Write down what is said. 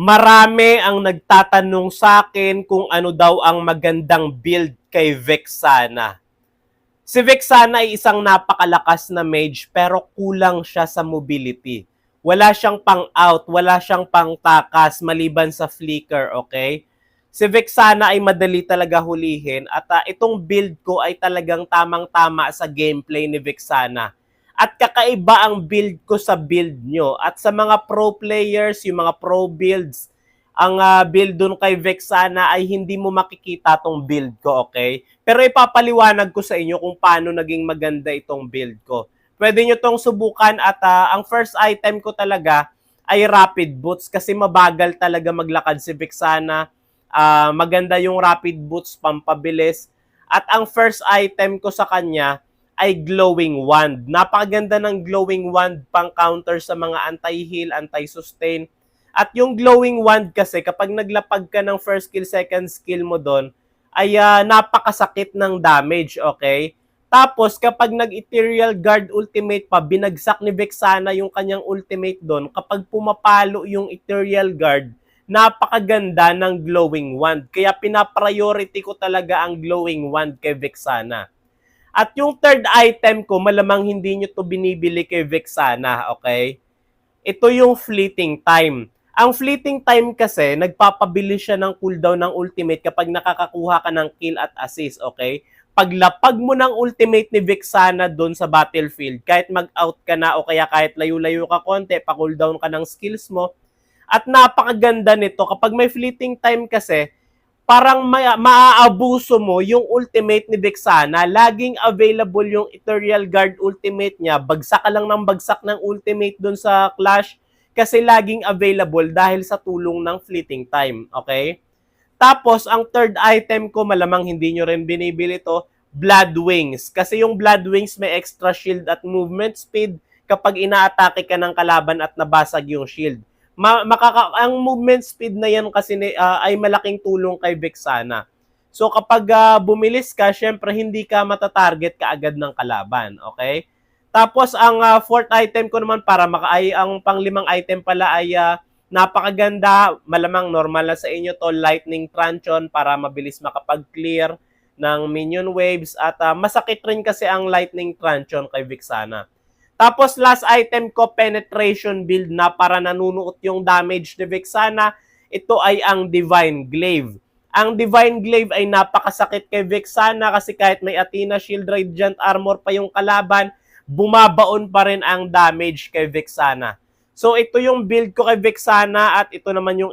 Marami ang nagtatanong sa akin kung ano daw ang magandang build kay Vexana. Si Vexana ay isang napakalakas na mage pero kulang siya sa mobility. Wala siyang pang-out, wala siyang pang-takas maliban sa flicker, okay? Si Vexana ay madali talaga hulihin at itong build ko ay talagang tamang-tama sa gameplay ni Vexana. At kakaiba ang build ko sa build nyo. At sa mga pro players, yung mga pro builds, ang build dun kay Vexana ay hindi mo makikita tong build ko, okay? Pero ipapaliwanag ko sa inyo kung paano naging maganda itong build ko. Pwede nyo tong subukan at ang first item ko talaga ay Rapid Boots kasi mabagal talaga maglakad si Vexana. Maganda yung Rapid Boots, pampabilis. At ang first item ko sa kanya ay Glowing Wand. Napakaganda ng Glowing Wand pang counter sa mga anti-heal, anti-sustain. At yung Glowing Wand kasi kapag naglapag ka ng first skill, second skill mo doon, ay napakasakit ng damage, okay? Tapos kapag nag-Ethereal Guard ultimate pa, binagsak ni Vexana yung kanyang ultimate doon, kapag pumapalo yung Ethereal Guard, napakaganda ng Glowing Wand. Kaya pinapriority ko talaga ang Glowing Wand kay Vexana. At yung third item ko, malamang hindi nyo to binibili kay Vexana, okay? Ito yung Fleeting Time. Ang Fleeting Time kasi, nagpapabilis siya ng cooldown ng ultimate kapag nakakakuha ka ng kill at assist, okay? Paglapag mo ng ultimate ni Vexana doon sa battlefield, kahit mag-out ka na o kaya kahit layo-layo ka konti, pa-cooldown ka ng skills mo, at napakaganda nito, kapag may Fleeting Time kasi, parang maaabuso mo yung ultimate ni Vexana. Laging available yung Ethereal Guard ultimate niya. Bagsak ka lang ng bagsak ng ultimate dun sa Clash kasi laging available dahil sa tulong ng Fleeting Time. Okay? Tapos, ang third item ko, malamang hindi nyo rin binibili to, Blood Wings. Kasi yung Blood Wings may extra shield at movement speed kapag inaatake ka ng kalaban at nabasag yung shield. Ang movement speed na yan kasi ay malaking tulong kay Vexana. So kapag bumilis ka, syempre hindi ka matatarget kaagad ng kalaban, okay? Tapos ang fourth item ko naman para ang panglimang item pala ay napakaganda, malamang normal na sa inyo to, Lightning Truncheon para mabilis makapag-clear ng minion waves at masakit rin kasi ang Lightning Truncheon kay Vexana. Tapos last item ko, Penetration Build na para nanunuot yung damage ni Vexana. Ito ay ang Divine Glaive. Ang Divine Glaive ay napakasakit kay Vexana kasi kahit may Athena Shield Radiant Armor pa yung kalaban, bumabaon pa rin ang damage kay Vexana. So ito yung build ko kay Vexana at ito naman yung